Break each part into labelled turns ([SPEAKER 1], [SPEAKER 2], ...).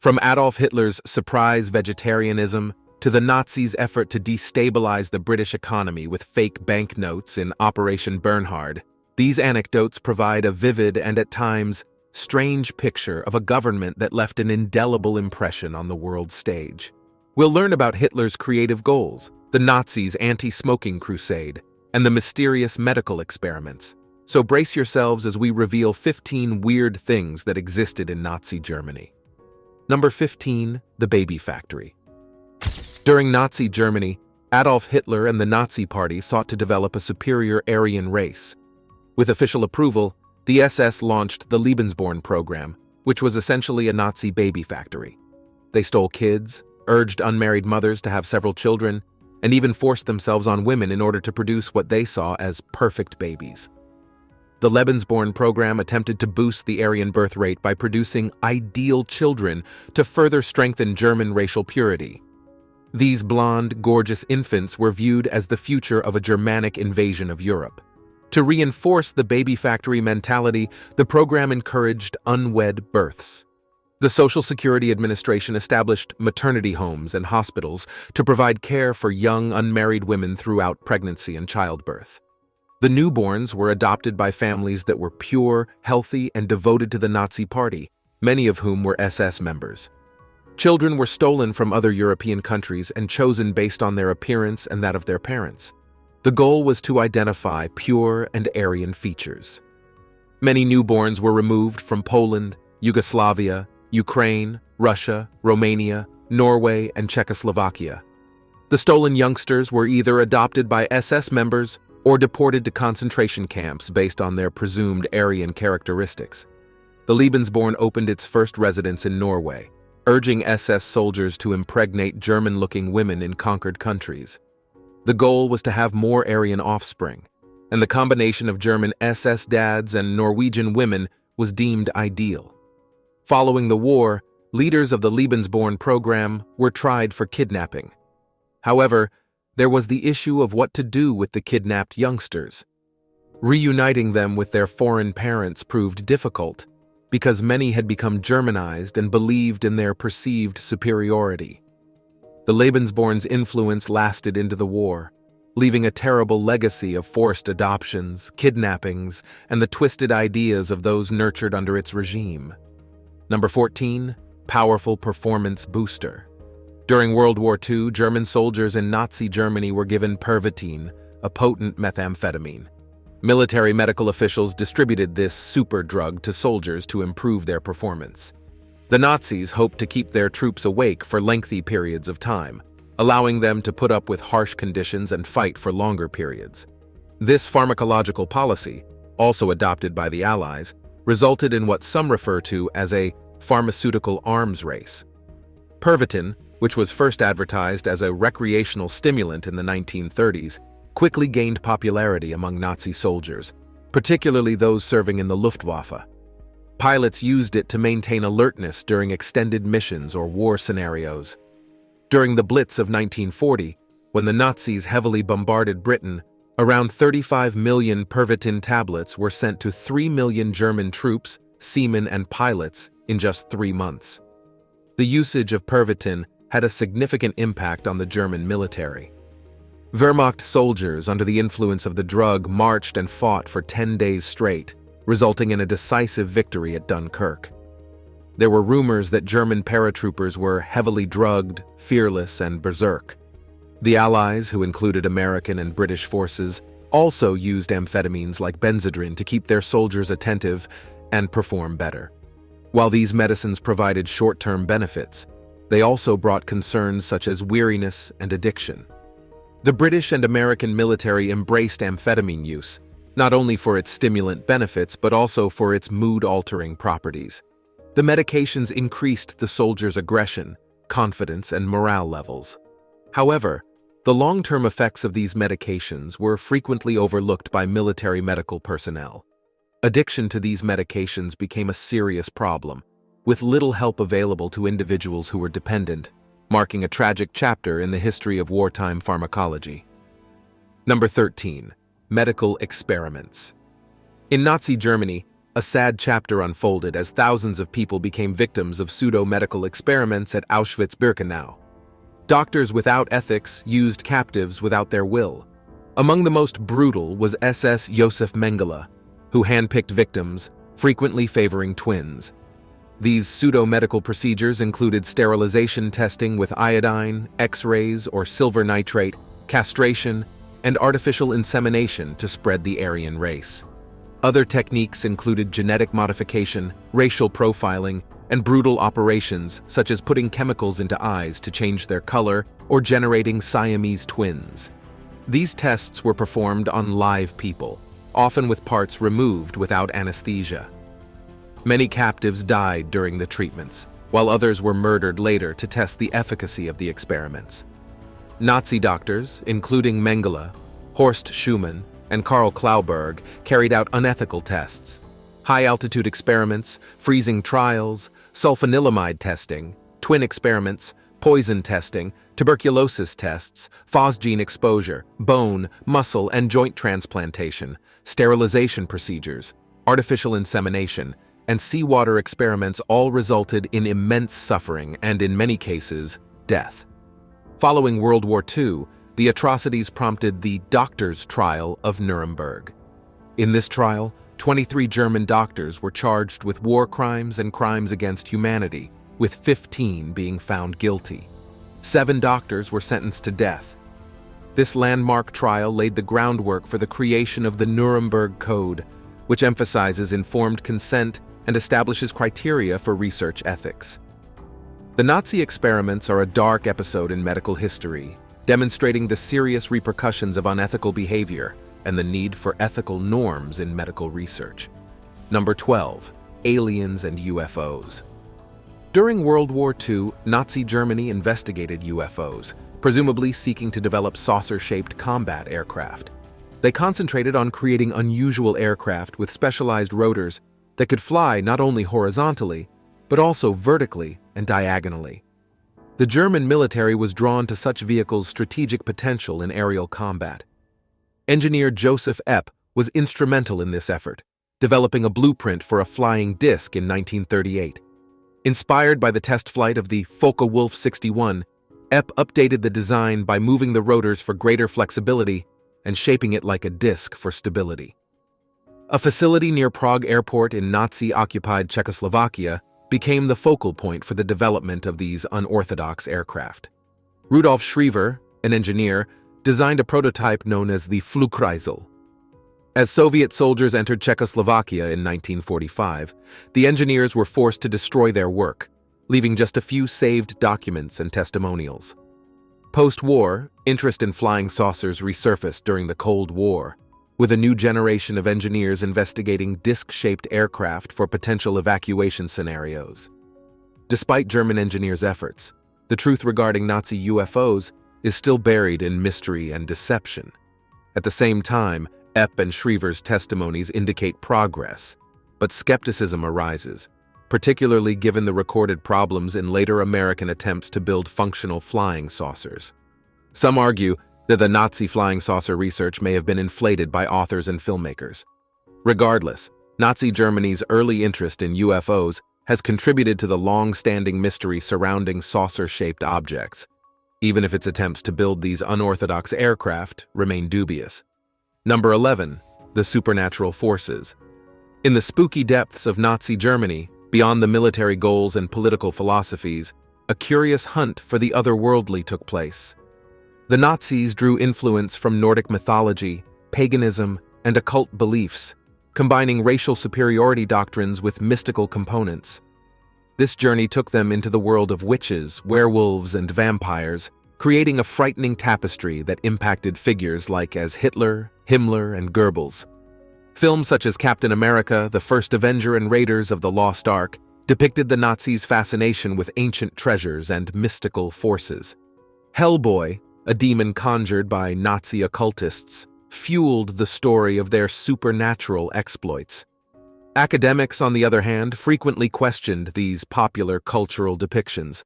[SPEAKER 1] From Adolf Hitler's surprise vegetarianism to the Nazis' effort to destabilize the British economy with fake banknotes in Operation Bernhard, these anecdotes provide a vivid and at times strange picture of a government that left an indelible impression on the world stage. We'll learn about Hitler's creative goals, the Nazis' anti-smoking crusade, and the mysterious medical experiments. So brace yourselves as we reveal 15 weird things that existed in Nazi Germany. Number 15, the baby factory. During Nazi Germany, Adolf Hitler and the Nazi Party sought to develop a superior Aryan race. With official approval, the SS launched the Lebensborn Program, which was essentially a Nazi baby factory. They stole kids, urged unmarried mothers to have several children, and even forced themselves on women in order to produce what they saw as perfect babies. The Lebensborn Program attempted to boost the Aryan birth rate by producing ideal children to further strengthen German racial purity. These blonde, gorgeous infants were viewed as the future of a Germanic invasion of Europe. To reinforce the baby factory mentality, the program encouraged unwed births. The Social Security Administration established maternity homes and hospitals to provide care for young, unmarried women throughout pregnancy and childbirth. The newborns were adopted by families that were pure, healthy, and devoted to the Nazi Party, many of whom were SS members. Children were stolen from other European countries and chosen based on their appearance and that of their parents. The goal was to identify pure and Aryan features. Many newborns were removed from Poland, Yugoslavia, Ukraine, Russia, Romania, Norway, and Czechoslovakia. The stolen youngsters were either adopted by SS members or deported to concentration camps based on their presumed Aryan characteristics. The Lebensborn opened its first residence in Norway, urging SS soldiers to impregnate German-looking women in conquered countries. The goal was to have more Aryan offspring, and the combination of German SS dads and Norwegian women was deemed ideal. Following the war, leaders of the Lebensborn Program were tried for kidnapping. However, there was the issue of what to do with the kidnapped youngsters. Reuniting them with their foreign parents proved difficult, because many had become Germanized and believed in their perceived superiority. The Lebensborn's influence lasted into the war, leaving a terrible legacy of forced adoptions, kidnappings, and the twisted ideas of those nurtured under its regime. Number 14, powerful performance booster. During World War II, German soldiers in Nazi Germany were given Pervitin, a potent methamphetamine. Military medical officials distributed this super drug to soldiers to improve their performance. The Nazis hoped to keep their troops awake for lengthy periods of time, allowing them to put up with harsh conditions and fight for longer periods. This pharmacological policy, also adopted by the Allies, resulted in what some refer to as a pharmaceutical arms race. Pervitin, which was first advertised as a recreational stimulant in the 1930s, quickly gained popularity among Nazi soldiers, particularly those serving in the Luftwaffe. Pilots used it to maintain alertness during extended missions or war scenarios. During the Blitz of 1940, when the Nazis heavily bombarded Britain, around 35 million Pervitin tablets were sent to 3 million German troops, seamen, and pilots in just 3 months. The usage of Pervitin had a significant impact on the German military. Wehrmacht soldiers under the influence of the drug marched and fought for 10 days straight, resulting in a decisive victory at Dunkirk. There were rumors that German paratroopers were heavily drugged, fearless, and berserk. The Allies, who included American and British forces, also used amphetamines like Benzedrine to keep their soldiers attentive and perform better. While these medicines provided short-term benefits, they also brought concerns such as weariness and addiction. The British and American military embraced amphetamine use, not only for its stimulant benefits but also for its mood-altering properties. The medications increased the soldiers' aggression, confidence, and morale levels. However, the long-term effects of these medications were frequently overlooked by military medical personnel. Addiction to these medications became a serious problem, with little help available to individuals who were dependent, marking a tragic chapter in the history of wartime pharmacology. Number 13. Medical experiments. In Nazi Germany, A sad chapter unfolded as thousands of people became victims of pseudo-medical experiments at Auschwitz-Birkenau. Doctors without ethics used captives without their will. Among the most brutal was SS Josef Mengele, who handpicked victims, frequently favoring twins. These pseudo-medical procedures included sterilization testing with iodine, X-rays or silver nitrate, castration, and artificial insemination to spread the Aryan race. Other techniques included genetic modification, racial profiling, and brutal operations such as putting chemicals into eyes to change their color or generating Siamese twins. These tests were performed on live people, often with parts removed without anesthesia. Many captives died during the treatments, while others were murdered later to test the efficacy of the experiments. Nazi doctors, including Mengele, Horst Schumann, and Karl Klauberg, carried out unethical tests. High-altitude experiments, freezing trials, sulfanilamide testing, twin experiments, poison testing, tuberculosis tests, phosgene exposure, bone, muscle, and joint transplantation, sterilization procedures, artificial insemination, and seawater experiments all resulted in immense suffering and, in many cases, death. Following World War II, the atrocities prompted the Doctors' Trial of Nuremberg. In this trial, 23 German doctors were charged with war crimes and crimes against humanity, with 15 being found guilty. 7 doctors were sentenced to death. This landmark trial laid the groundwork for the creation of the Nuremberg Code, which emphasizes informed consent and establishes criteria for research ethics. The Nazi experiments are a dark episode in medical history, demonstrating the serious repercussions of unethical behavior and the need for ethical norms in medical research. Number 12. Aliens and UFOs. During World War II, Nazi Germany investigated UFOs, presumably seeking to develop saucer-shaped combat aircraft. They concentrated on creating unusual aircraft with specialized rotors that could fly not only horizontally, but also vertically and diagonally. The German military was drawn to such vehicles' strategic potential in aerial combat. Engineer Joseph Epp was instrumental in this effort, developing a blueprint for a flying disc in 1938. Inspired by the test flight of the Focke-Wulf 61, Epp updated the design by moving the rotors for greater flexibility and shaping it like a disc for stability. A facility near Prague Airport in Nazi-occupied Czechoslovakia became the focal point for the development of these unorthodox aircraft. Rudolf Schriever, an engineer, designed a prototype known as the Flugkreisel. As Soviet soldiers entered Czechoslovakia in 1945, the engineers were forced to destroy their work, leaving just a few saved documents and testimonials. Post-war, interest in flying saucers resurfaced during the Cold War, with a new generation of engineers investigating disc-shaped aircraft for potential evacuation scenarios. Despite German engineers' efforts, the truth regarding Nazi UFOs is still buried in mystery and deception. At the same time, Epp and Schriever's testimonies indicate progress, but skepticism arises, particularly given the recorded problems in later American attempts to build functional flying saucers. Some argue that the Nazi flying saucer research may have been inflated by authors and filmmakers. Regardless, Nazi Germany's early interest in UFOs has contributed to the long-standing mystery surrounding saucer-shaped objects, even if its attempts to build these unorthodox aircraft remain dubious. Number 11. The supernatural forces. In the spooky depths of Nazi Germany, beyond the military goals and political philosophies, a curious hunt for the otherworldly took place. The Nazis drew influence from Nordic mythology, paganism, and occult beliefs, combining racial superiority doctrines with mystical components. This journey took them into the world of witches, werewolves, and vampires, creating a frightening tapestry that impacted figures like as Hitler, Himmler, and Goebbels. Films such as Captain America, The First Avenger, and Raiders of the Lost Ark depicted the Nazis' fascination with ancient treasures and mystical forces. Hellboy, a demon conjured by Nazi occultists, fueled the story of their supernatural exploits. Academics, on the other hand, frequently questioned these popular cultural depictions.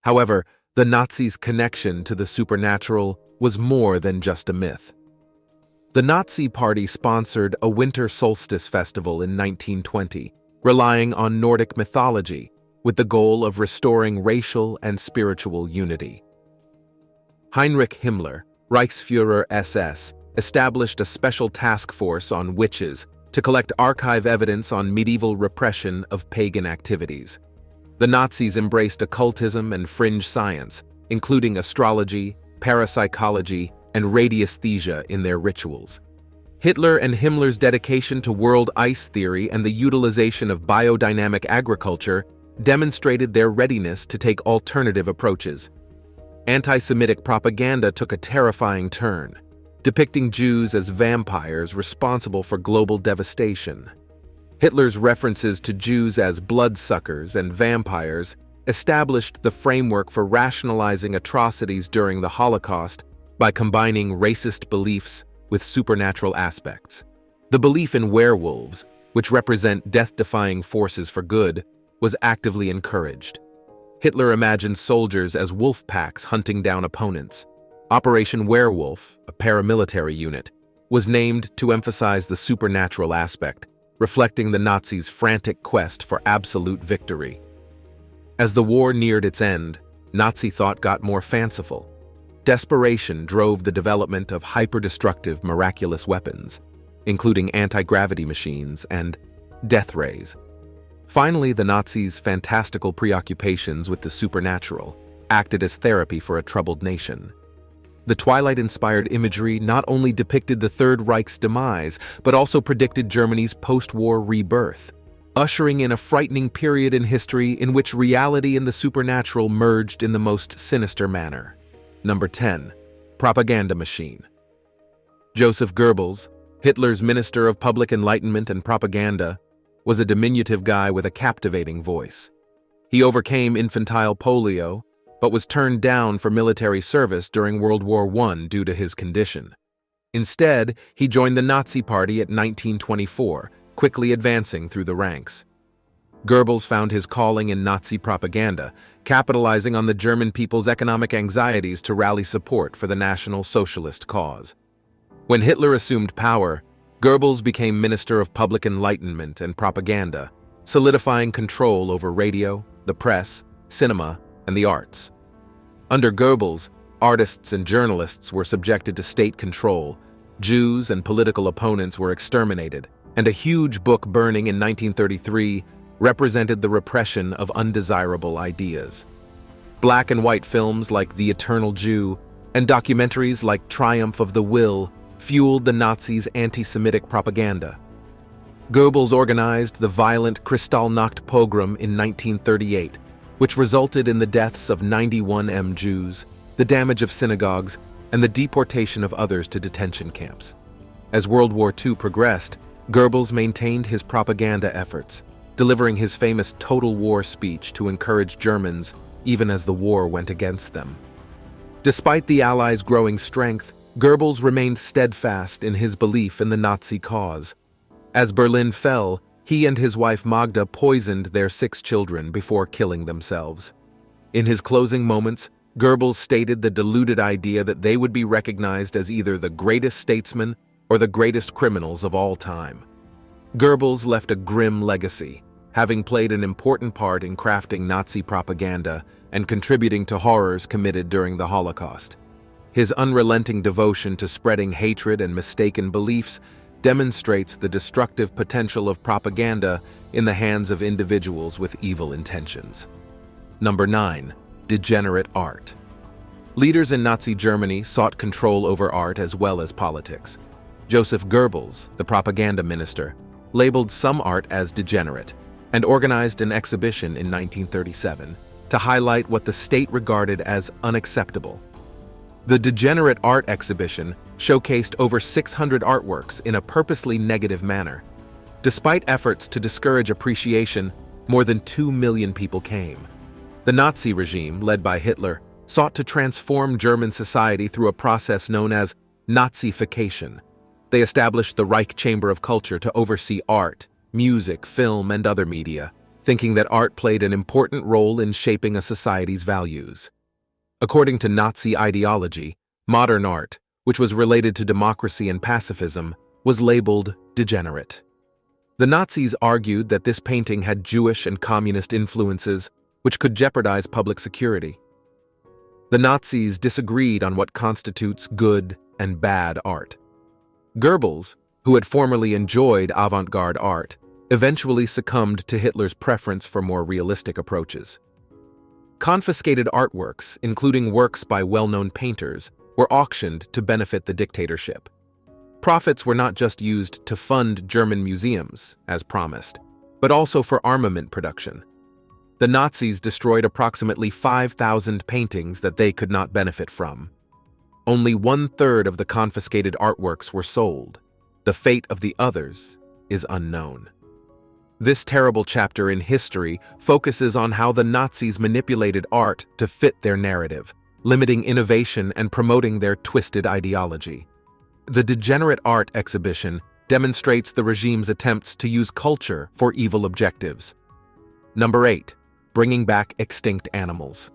[SPEAKER 1] However, the Nazis' connection to the supernatural was more than just a myth. The Nazi Party sponsored a winter solstice festival in 1920, relying on Nordic mythology, with the goal of restoring racial and spiritual unity. Heinrich Himmler, Reichsführer SS, established a special task force on witches to collect archive evidence on medieval repression of pagan activities. The Nazis embraced occultism and fringe science, including astrology, parapsychology, and radiesthesia in their rituals. Hitler and Himmler's dedication to world ice theory and the utilization of biodynamic agriculture demonstrated their readiness to take alternative approaches. Anti-Semitic propaganda took a terrifying turn, depicting Jews as vampires responsible for global devastation. Hitler's references to Jews as bloodsuckers and vampires established the framework for rationalizing atrocities during the Holocaust by combining racist beliefs with supernatural aspects. The belief in werewolves, which represent death-defying forces for good, was actively encouraged. Hitler imagined soldiers as wolf packs hunting down opponents. Operation Werewolf, a paramilitary unit, was named to emphasize the supernatural aspect, reflecting the Nazis' frantic quest for absolute victory. As the war neared its end, Nazi thought got more fanciful. Desperation drove the development of hyper-destructive miraculous weapons, including anti-gravity machines and death rays. Finally, the Nazis' fantastical preoccupations with the supernatural acted as therapy for a troubled nation. The Twilight-inspired imagery not only depicted the Third Reich's demise, but also predicted Germany's post-war rebirth, ushering in a frightening period in history in which reality and the supernatural merged in the most sinister manner. Number 10. Propaganda machine. Joseph Goebbels, Hitler's Minister of Public Enlightenment and Propaganda, was a diminutive guy with a captivating voice. He overcame infantile polio, but was turned down for military service during World War I due to his condition. Instead, he joined the Nazi Party at 1924, quickly advancing through the ranks. Goebbels found his calling in Nazi propaganda, capitalizing on the German people's economic anxieties to rally support for the National Socialist cause. When Hitler assumed power, Goebbels became Minister of Public Enlightenment and Propaganda, solidifying control over radio, the press, cinema, and the arts. Under Goebbels, artists and journalists were subjected to state control, Jews and political opponents were exterminated, and a huge book burning in 1933 represented the repression of undesirable ideas. Black and white films like The Eternal Jew and documentaries like Triumph of the Will fueled the Nazis' anti-Semitic propaganda. Goebbels organized the violent Kristallnacht pogrom in 1938, which resulted in the deaths of 91 Jews, the damage of synagogues, and the deportation of others to detention camps. As World War II progressed, Goebbels maintained his propaganda efforts, delivering his famous total war speech to encourage Germans even as the war went against them. Despite the Allies' growing strength, Goebbels remained steadfast in his belief in the Nazi cause. As Berlin fell, he and his wife Magda poisoned their 6 children before killing themselves. In his closing moments, Goebbels stated the deluded idea that they would be recognized as either the greatest statesmen or the greatest criminals of all time. Goebbels left a grim legacy, having played an important part in crafting Nazi propaganda and contributing to horrors committed during the Holocaust. His unrelenting devotion to spreading hatred and mistaken beliefs demonstrates the destructive potential of propaganda in the hands of individuals with evil intentions. Number 9. Degenerate art. Leaders in Nazi Germany sought control over art as well as politics. Joseph Goebbels, the propaganda minister, labeled some art as degenerate and organized an exhibition in 1937 to highlight what the state regarded as unacceptable. The Degenerate art exhibition showcased over 600 artworks in a purposely negative manner. Despite efforts to discourage appreciation, more than 2 million people came. The Nazi regime, led by Hitler, sought to transform German society through a process known as Nazification. They established the Reich Chamber of Culture to oversee art, music, film, and other media, thinking that art played an important role in shaping a society's values. According to Nazi ideology, modern art, which was related to democracy and pacifism, was labeled Degenerate. The Nazis argued that this painting had Jewish and communist influences, which could jeopardize public security. The Nazis disagreed on what constitutes good and bad art. Goebbels, who had formerly enjoyed avant-garde art, eventually succumbed to Hitler's preference for more realistic approaches. Confiscated artworks, including works by well-known painters, were auctioned to benefit the dictatorship. Profits were not just used to fund German museums, as promised, but also for armament production. The Nazis destroyed approximately 5,000 paintings that they could not benefit from. Only 1/3 of the confiscated artworks were sold. The fate of the others is unknown. This terrible chapter in history focuses on how the Nazis manipulated art to fit their narrative, limiting innovation and promoting their twisted ideology. The Degenerate art exhibition demonstrates the regime's attempts to use culture for evil objectives. Number 8. Bringing back extinct animals.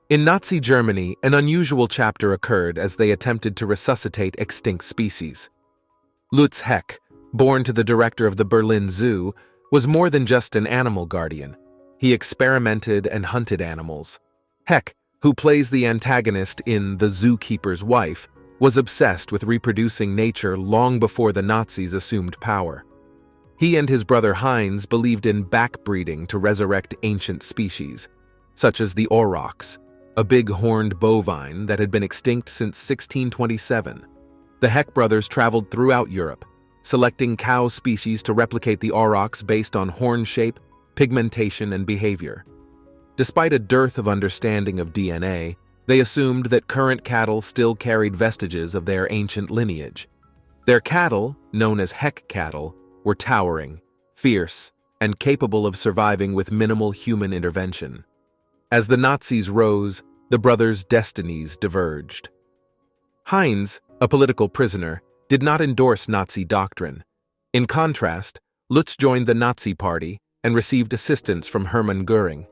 [SPEAKER 1] In Nazi Germany, an unusual chapter occurred as they attempted to resuscitate extinct species. Lutz Heck, born to the director of the Berlin Zoo, was more than just an animal guardian. He experimented and hunted animals. Heck, who plays the antagonist in The Zookeeper's Wife, was obsessed with reproducing nature long before the Nazis assumed power. He and his brother Heinz believed in backbreeding to resurrect ancient species, such as the aurochs, a big-horned bovine that had been extinct since 1627. The Heck brothers traveled throughout Europe, selecting cow species to replicate the aurochs based on horn shape, pigmentation, and behavior. Despite a dearth of understanding of DNA, they assumed that current cattle still carried vestiges of their ancient lineage. Their cattle, known as Heck cattle, were towering, fierce, and capable of surviving with minimal human intervention. As the Nazis rose, the brothers' destinies diverged. Heinz, a political prisoner, did not endorse Nazi doctrine. In contrast, Lutz joined the Nazi Party and received assistance from Hermann Göring.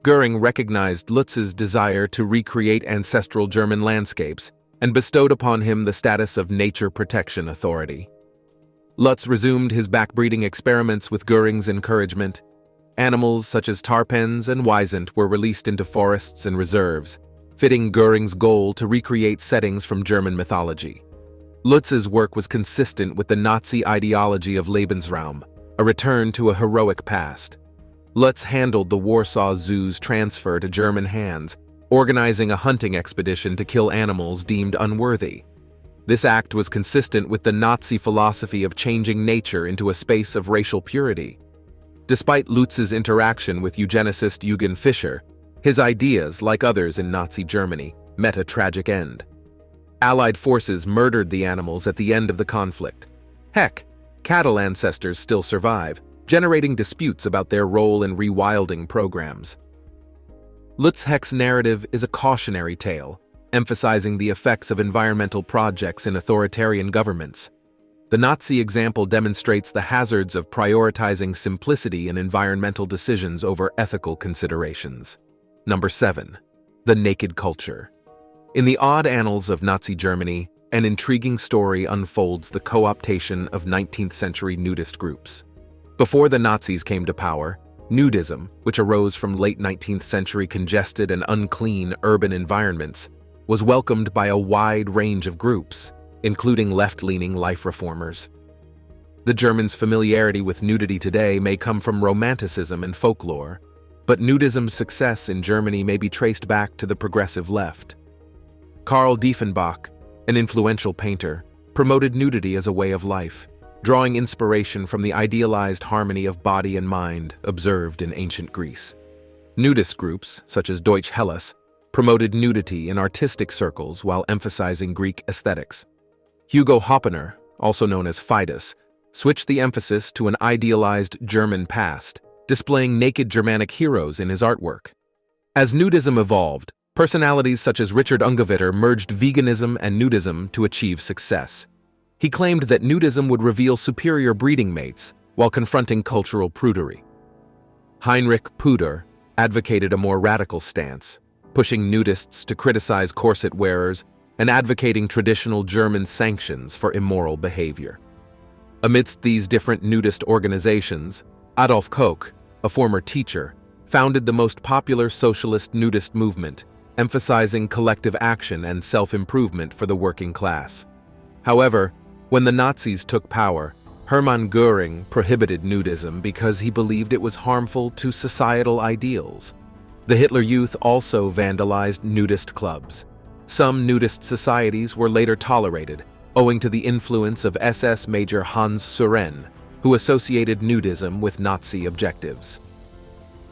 [SPEAKER 1] Göring recognized Lutz's desire to recreate ancestral German landscapes and bestowed upon him the status of Nature Protection Authority. Lutz resumed his backbreeding experiments with Göring's encouragement. Animals such as tarpans and wisent were released into forests and reserves, fitting Göring's goal to recreate settings from German mythology. Lutz's work was consistent with the Nazi ideology of Lebensraum, a return to a heroic past. Lutz handled the Warsaw Zoo's transfer to German hands, organizing a hunting expedition to kill animals deemed unworthy. This act was consistent with the Nazi philosophy of changing nature into a space of racial purity. Despite Lutz's interaction with eugenicist Eugen Fischer, his ideas, like others in Nazi Germany, met a tragic end. Allied forces murdered the animals at the end of the conflict. Heck, cattle ancestors still survive, generating disputes about their role in rewilding programs. Lutz Heck's narrative is a cautionary tale, emphasizing the effects of environmental projects in authoritarian governments. The Nazi example demonstrates the hazards of prioritizing simplicity in environmental decisions over ethical considerations. Number 7. The naked culture. In the odd annals of Nazi Germany, an intriguing story unfolds the co-optation of 19th-century nudist groups. Before the Nazis came to power, nudism, which arose from late 19th century congested and unclean urban environments, was welcomed by a wide range of groups, including left-leaning life reformers. The Germans' familiarity with nudity today may come from romanticism and folklore, but nudism's success in Germany may be traced back to the progressive left. Karl Diefenbach, an influential painter, promoted nudity as a way of life, drawing inspiration from the idealized harmony of body and mind observed in ancient Greece. Nudist groups, such as Deutsche Hellas, promoted nudity in artistic circles while emphasizing Greek aesthetics. Hugo Hoppener, also known as Fidus, switched the emphasis to an idealized German past, displaying naked Germanic heroes in his artwork. As nudism evolved, personalities such as Richard Ungewitter merged veganism and nudism to achieve success. He claimed that nudism would reveal superior breeding mates while confronting cultural prudery. Heinrich Puder advocated a more radical stance, pushing nudists to criticize corset wearers and advocating traditional German sanctions for immoral behavior. Amidst these different nudist organizations, Adolf Koch, a former teacher, founded the most popular socialist nudist movement, emphasizing collective action and self-improvement for the working class. However, when the Nazis took power, Hermann Göring prohibited nudism because he believed it was harmful to societal ideals. The Hitler Youth also vandalized nudist clubs. Some nudist societies were later tolerated, owing to the influence of SS Major Hans Suren, who associated nudism with Nazi objectives.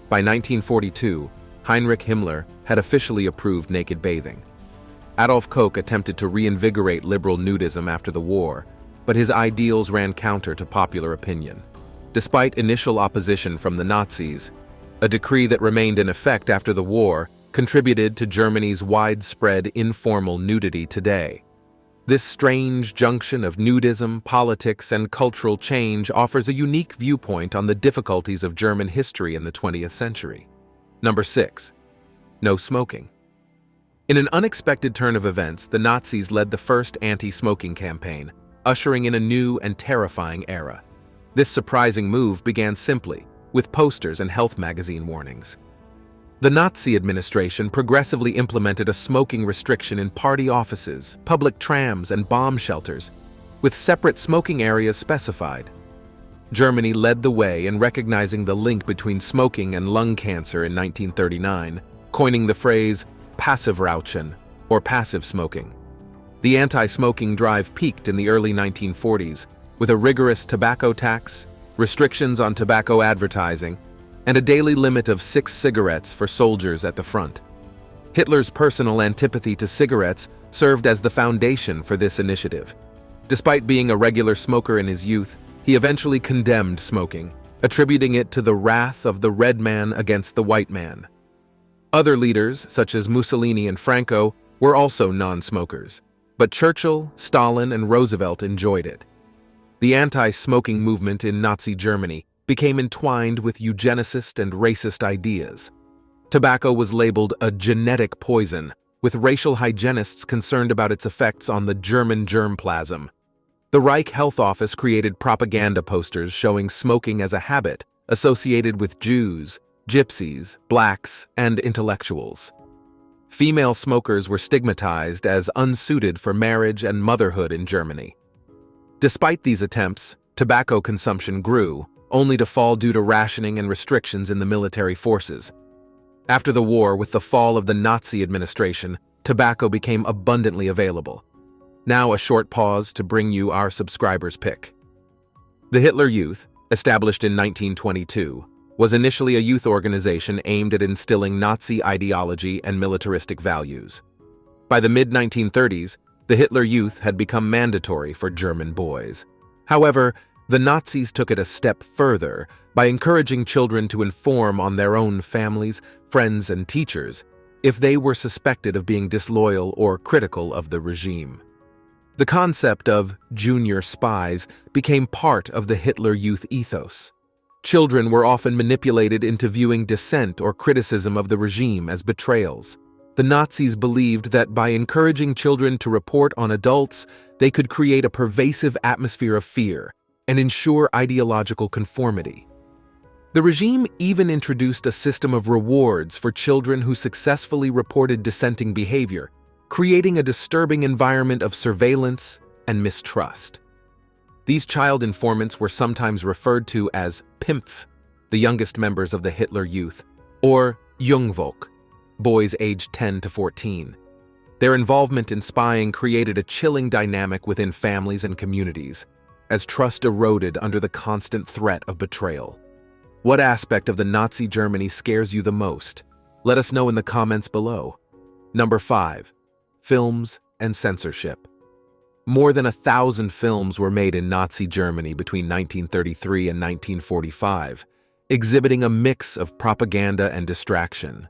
[SPEAKER 1] By 1942, Heinrich Himmler had officially approved naked bathing. Adolf Koch attempted to reinvigorate liberal nudism after the war, but his ideals ran counter to popular opinion. Despite initial opposition from the Nazis, a decree that remained in effect after the war contributed to Germany's widespread informal nudity today. This strange junction of nudism, politics, and cultural change offers a unique viewpoint on the difficulties of German history in the 20th century. Number 6. No smoking. In an unexpected turn of events, the Nazis led the first anti-smoking campaign, ushering in a new and terrifying era. This surprising move began simply, with posters and health magazine warnings. The Nazi administration progressively implemented a smoking restriction in party offices, public trams, and bomb shelters, with separate smoking areas specified. Germany led the way in recognizing the link between smoking and lung cancer in 1939, coining the phrase Passivrauchen, or passive smoking. The anti-smoking drive peaked in the early 1940s, with a rigorous tobacco tax, restrictions on tobacco advertising, and a daily limit of 6 cigarettes for soldiers at the front. Hitler's personal antipathy to cigarettes served as the foundation for this initiative. Despite being a regular smoker in his youth, he eventually condemned smoking, attributing it to the wrath of the red man against the white man. Other leaders, such as Mussolini and Franco, were also non-smokers, but Churchill, Stalin, and Roosevelt enjoyed it. The anti-smoking movement in Nazi Germany became entwined with eugenicist and racist ideas. Tobacco was labeled a genetic poison, with racial hygienists concerned about its effects on the German germplasm. The Reich Health Office created propaganda posters showing smoking as a habit associated with Jews, gypsies, blacks, and intellectuals. Female smokers were stigmatized as unsuited for marriage and motherhood in Germany. Despite these attempts, tobacco consumption grew, only to fall due to rationing and restrictions in the military forces. After the war, with the fall of the Nazi administration, tobacco became abundantly available. Now a short pause to bring you our subscriber's pick. The Hitler Youth, established in 1922, was initially a youth organization aimed at instilling Nazi ideology and militaristic values. By the mid-1930s, the Hitler Youth had become mandatory for German boys. However, the Nazis took it a step further by encouraging children to inform on their own families, friends, and teachers if they were suspected of being disloyal or critical of the regime. The concept of junior spies became part of the Hitler Youth ethos. Children were often manipulated into viewing dissent or criticism of the regime as betrayals. The Nazis believed that by encouraging children to report on adults, they could create a pervasive atmosphere of fear and ensure ideological conformity. The regime even introduced a system of rewards for children who successfully reported dissenting behavior, creating a disturbing environment of surveillance and mistrust. These child informants were sometimes referred to as Pimpf, the youngest members of the Hitler Youth, or Jungvolk, boys aged 10 to 14. Their involvement in spying created a chilling dynamic within families and communities, as trust eroded under the constant threat of betrayal. What aspect of the Nazi Germany scares you the most? Let us know in the comments below. Number 5. Films and censorship. More than 1,000 films were made in Nazi Germany between 1933 and 1945, exhibiting a mix of propaganda and distraction.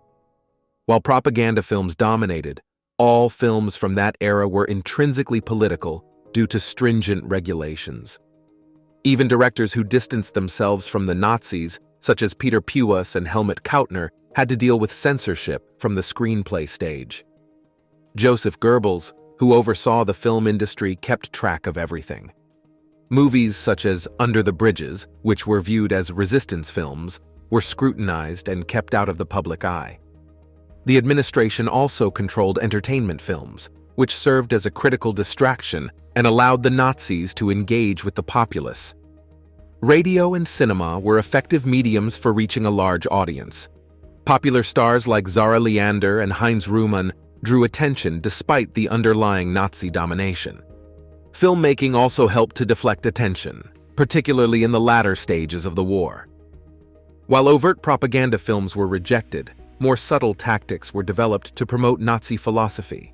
[SPEAKER 1] While propaganda films dominated, all films from that era were intrinsically political due to stringent regulations. Even directors who distanced themselves from the Nazis, such as Peter Puas and Helmut Kautner, had to deal with censorship from the screenplay stage. Joseph Goebbels, who oversaw the film industry, kept track of everything. Movies such as Under the Bridges, which were viewed as resistance films, were scrutinized and kept out of the public eye. The administration also controlled entertainment films, which served as a critical distraction and allowed the Nazis to engage with the populace. Radio and cinema were effective mediums for reaching a large audience. Popular stars like Zara Leander and Heinz Rühmann drew attention despite the underlying Nazi domination. Filmmaking also helped to deflect attention, particularly in the latter stages of the war. While overt propaganda films were rejected, more subtle tactics were developed to promote Nazi philosophy.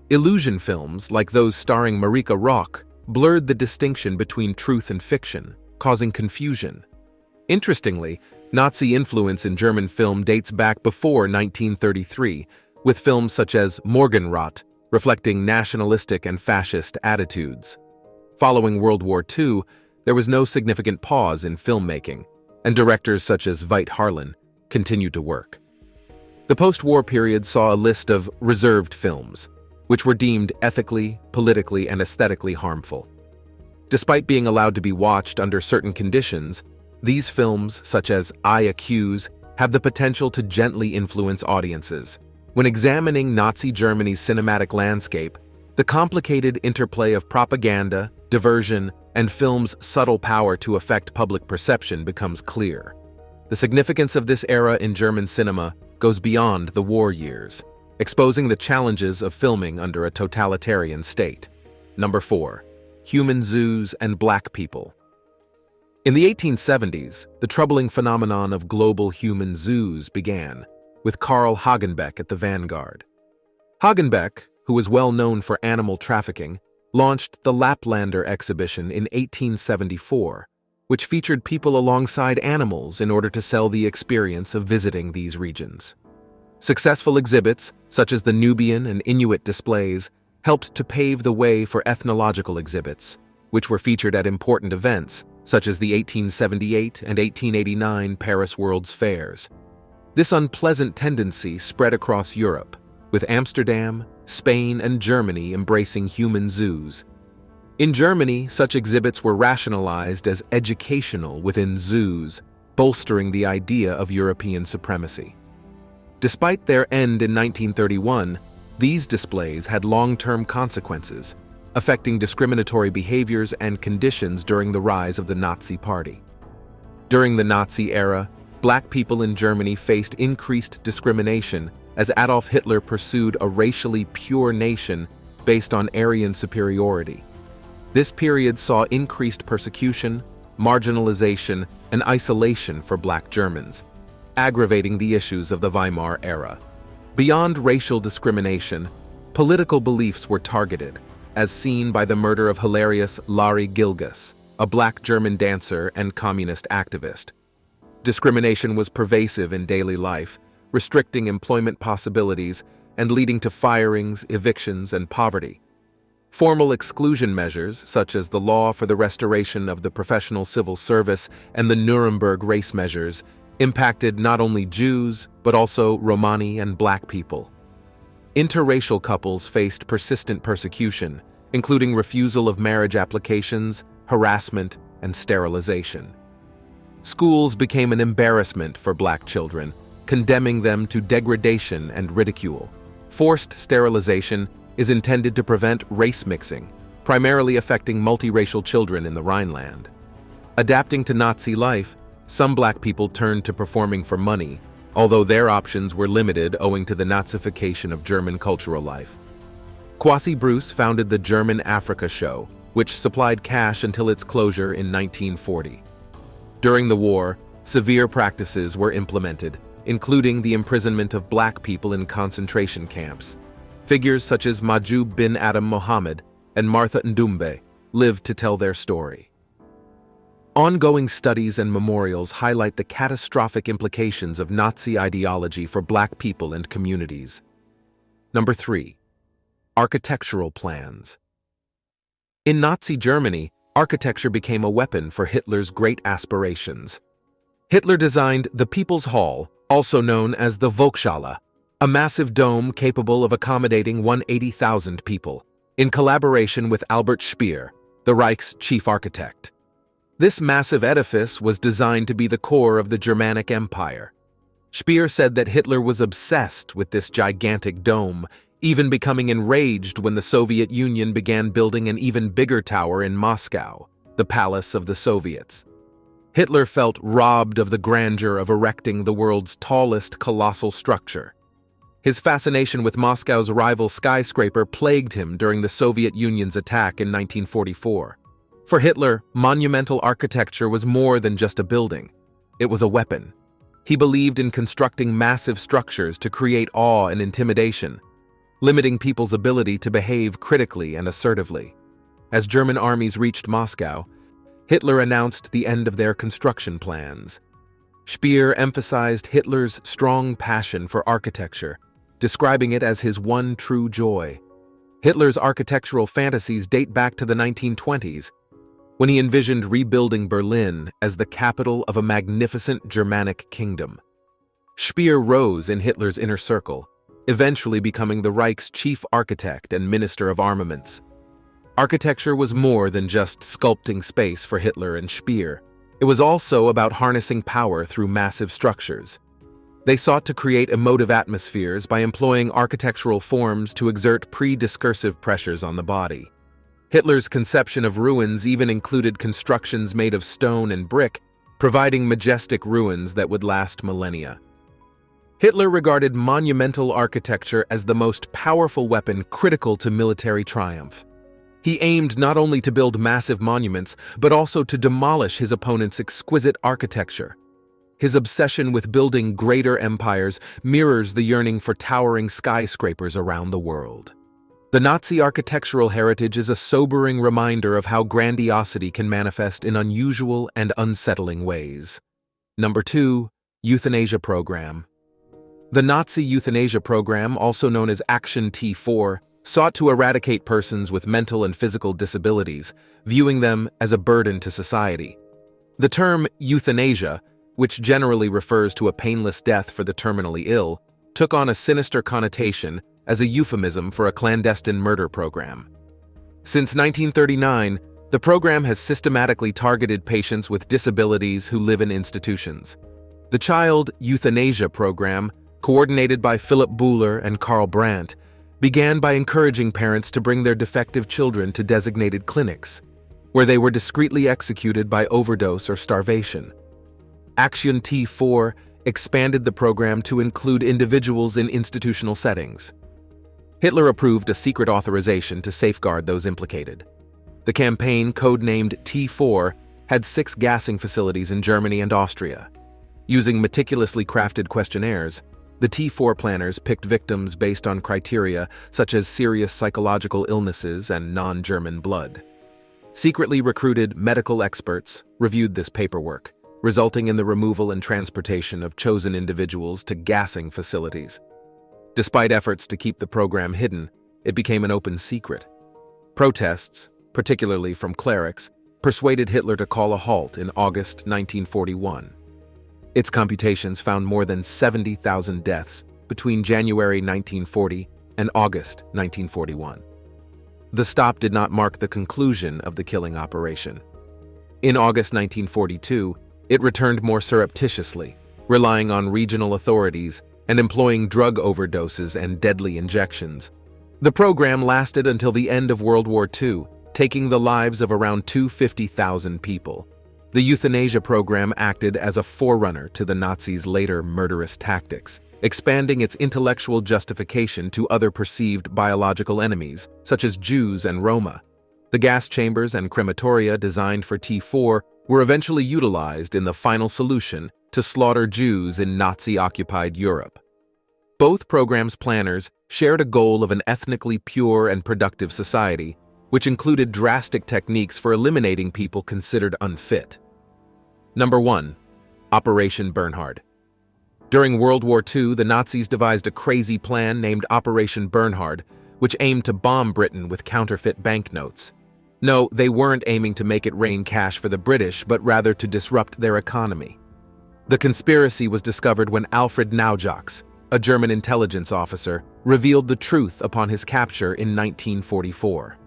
[SPEAKER 1] Illusion films, like those starring Marika Rock, blurred the distinction between truth and fiction, causing confusion. Interestingly, Nazi influence in German film dates back before 1933, with films such as Morgenrot, reflecting nationalistic and fascist attitudes. Following World War II, there was no significant pause in filmmaking, and directors such as Veit Harlan continued to work. The post-war period saw a list of reserved films, which were deemed ethically, politically, and aesthetically harmful. Despite being allowed to be watched under certain conditions, these films, such as I Accuse, have the potential to gently influence audiences. When examining Nazi Germany's cinematic landscape, the complicated interplay of propaganda, diversion, and film's subtle power to affect public perception becomes clear. The significance of this era in German cinema goes beyond the war years, exposing the challenges of filming under a totalitarian state. Number 4. Human zoos and black people. In the 1870s, the troubling phenomenon of global human zoos began, with Karl Hagenbeck at the vanguard. Hagenbeck, who was well known for animal trafficking, launched the Laplander exhibition in 1874, which featured people alongside animals in order to sell the experience of visiting these regions. Successful exhibits, such as the Nubian and Inuit displays, helped to pave the way for ethnological exhibits, which were featured at important events, such as the 1878 and 1889 Paris World's Fairs. This unpleasant tendency spread across Europe, with Amsterdam, Spain, and Germany embracing human zoos. In Germany, such exhibits were rationalized as educational within zoos, bolstering the idea of European supremacy. Despite their end in 1931, these displays had long-term consequences, affecting discriminatory behaviors and conditions during the rise of the Nazi Party. During the Nazi era, black people in Germany faced increased discrimination as Adolf Hitler pursued a racially pure nation based on Aryan superiority. This period saw increased persecution, marginalization, and isolation for black Germans, aggravating the issues of the Weimar era. Beyond racial discrimination, political beliefs were targeted, as seen by the murder of hilarious Larry Gilgus, a black German dancer and communist activist. Discrimination was pervasive in daily life, restricting employment possibilities and leading to firings, evictions, and poverty. Formal exclusion measures, such as the law for the restoration of the professional civil service and the Nuremberg race measures, impacted not only Jews, but also Romani and black people. Interracial couples faced persistent persecution, including refusal of marriage applications, harassment, and sterilization. Schools became an embarrassment for black children, condemning them to degradation and ridicule. Forced sterilization is intended to prevent race mixing, primarily affecting multiracial children in the Rhineland. Adapting to Nazi life, some black people turned to performing for money, although their options were limited owing to the Nazification of German cultural life. Kwasi Bruce founded the German Africa Show, which supplied cash until its closure in 1940. During the war, severe practices were implemented, including the imprisonment of black people in concentration camps. Figures such as Mahjoub bin Adam Mohammed and Martha Ndumbe lived to tell their story. Ongoing studies and memorials highlight the catastrophic implications of Nazi ideology for black people and communities. Number 3. Architectural plans. In Nazi Germany, architecture became a weapon for Hitler's great aspirations. Hitler designed the People's Hall, also known as the Volkshalle, a massive dome capable of accommodating 180,000 people. in collaboration with Albert Speer, the Reich's chief architect. This massive edifice was designed to be the core of the Germanic Empire. Speer said that Hitler was obsessed with this gigantic dome, even becoming enraged when the Soviet Union began building an even bigger tower in Moscow, the Palace of the Soviets. Hitler felt robbed of the grandeur of erecting the world's tallest colossal structure. His fascination with Moscow's rival skyscraper plagued him during the Soviet Union's attack in 1944. For Hitler, monumental architecture was more than just a building. It was a weapon. He believed in constructing massive structures to create awe and intimidation, limiting people's ability to behave critically and assertively. As German armies reached Moscow, Hitler announced the end of their construction plans. Speer emphasized Hitler's strong passion for architecture, describing it as his one true joy. Hitler's architectural fantasies date back to the 1920s, when he envisioned rebuilding Berlin as the capital of a magnificent Germanic kingdom. Speer rose in Hitler's inner circle, eventually becoming the Reich's chief architect and minister of armaments. Architecture was more than just sculpting space for Hitler and Speer. It was also about harnessing power through massive structures. They sought to create emotive atmospheres by employing architectural forms to exert pre-discursive pressures on the body. Hitler's conception of ruins even included constructions made of stone and brick, providing majestic ruins that would last millennia. Hitler regarded monumental architecture as the most powerful weapon critical to military triumph. He aimed not only to build massive monuments, but also to demolish his opponent's exquisite architecture. His obsession with building greater empires mirrors the yearning for towering skyscrapers around the world. The Nazi architectural heritage is a sobering reminder of how grandiosity can manifest in unusual and unsettling ways. Number 2. Euthanasia Program. The Nazi Euthanasia Program, also known as Action T4, sought to eradicate persons with mental and physical disabilities, viewing them as a burden to society. The term euthanasia, which generally refers to a painless death for the terminally ill, took on a sinister connotation as a euphemism for a clandestine murder program. Since 1939, the program has systematically targeted patients with disabilities who live in institutions. The Child Euthanasia Program, coordinated by Philip Buhler and Karl Brandt, began by encouraging parents to bring their defective children to designated clinics, where they were discreetly executed by overdose or starvation. Action T4 expanded the program to include individuals in institutional settings. Hitler approved a secret authorization to safeguard those implicated. The campaign, codenamed T4, had 6 gassing facilities in Germany and Austria. Using meticulously crafted questionnaires, the T4 planners picked victims based on criteria such as serious psychological illnesses and non-German blood. Secretly recruited medical experts reviewed this paperwork, resulting in the removal and transportation of chosen individuals to gassing facilities. Despite efforts to keep the program hidden, it became an open secret. Protests, particularly from clerics, persuaded Hitler to call a halt in August 1941. Its computations found more than 70,000 deaths between January 1940 and August 1941. The stop did not mark the conclusion of the killing operation. In August 1942, it returned more surreptitiously, relying on regional authorities and employing drug overdoses and deadly injections. The program lasted until the end of World War II, taking the lives of around 250,000 people. The euthanasia program acted as a forerunner to the Nazis' later murderous tactics, expanding its intellectual justification to other perceived biological enemies, such as Jews and Roma. The gas chambers and crematoria designed for T4 were eventually utilized in the final solution to slaughter Jews in Nazi-occupied Europe. Both programs' planners shared a goal of an ethnically pure and productive society, which included drastic techniques for eliminating people considered unfit. Number 1. Operation Bernhard. During World War II, the Nazis devised a crazy plan named Operation Bernhard, which aimed to bomb Britain with counterfeit banknotes. No, they weren't aiming to make it rain cash for the British, but rather to disrupt their economy. The conspiracy was discovered when Alfred Naujoks, a German intelligence officer, revealed the truth upon his capture in 1944.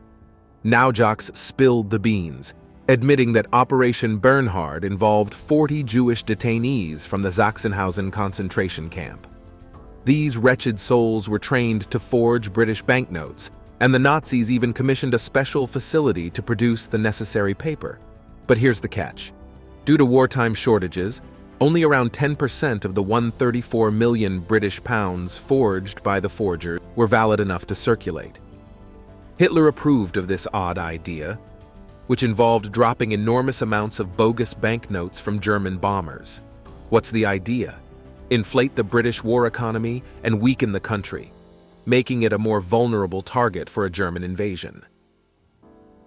[SPEAKER 1] Naujocks spilled the beans, admitting that Operation Bernhard involved 40 Jewish detainees from the Sachsenhausen concentration camp. These wretched souls were trained to forge British banknotes, and the Nazis even commissioned a special facility to produce the necessary paper. But here's the catch. Due to wartime shortages, only around 10% of the 134 million British pounds forged by the forgers were valid enough to circulate. Hitler approved of this odd idea, which involved dropping enormous amounts of bogus banknotes from German bombers. What's the idea? Inflate the British war economy and weaken the country, making it a more vulnerable target for a German invasion.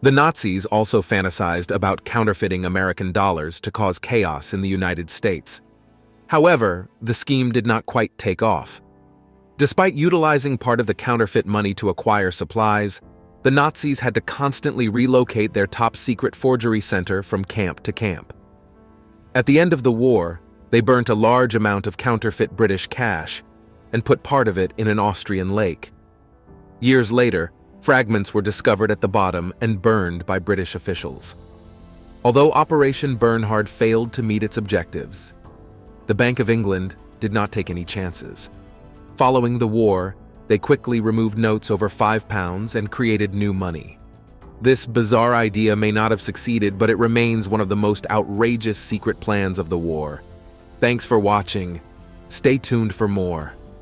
[SPEAKER 1] The Nazis also fantasized about counterfeiting American dollars to cause chaos in the United States. However, the scheme did not quite take off. Despite utilizing part of the counterfeit money to acquire supplies, the Nazis had to constantly relocate their top-secret forgery center from camp to camp. At the end of the war, they burnt a large amount of counterfeit British cash and put part of it in an Austrian lake. Years later, fragments were discovered at the bottom and burned by British officials. Although Operation Bernhard failed to meet its objectives, the Bank of England did not take any chances. Following the war, they quickly removed notes over £5 and created new money. This bizarre idea may not have succeeded, but it remains one of the most outrageous secret plans of the war. Thanks for watching. Stay tuned for more.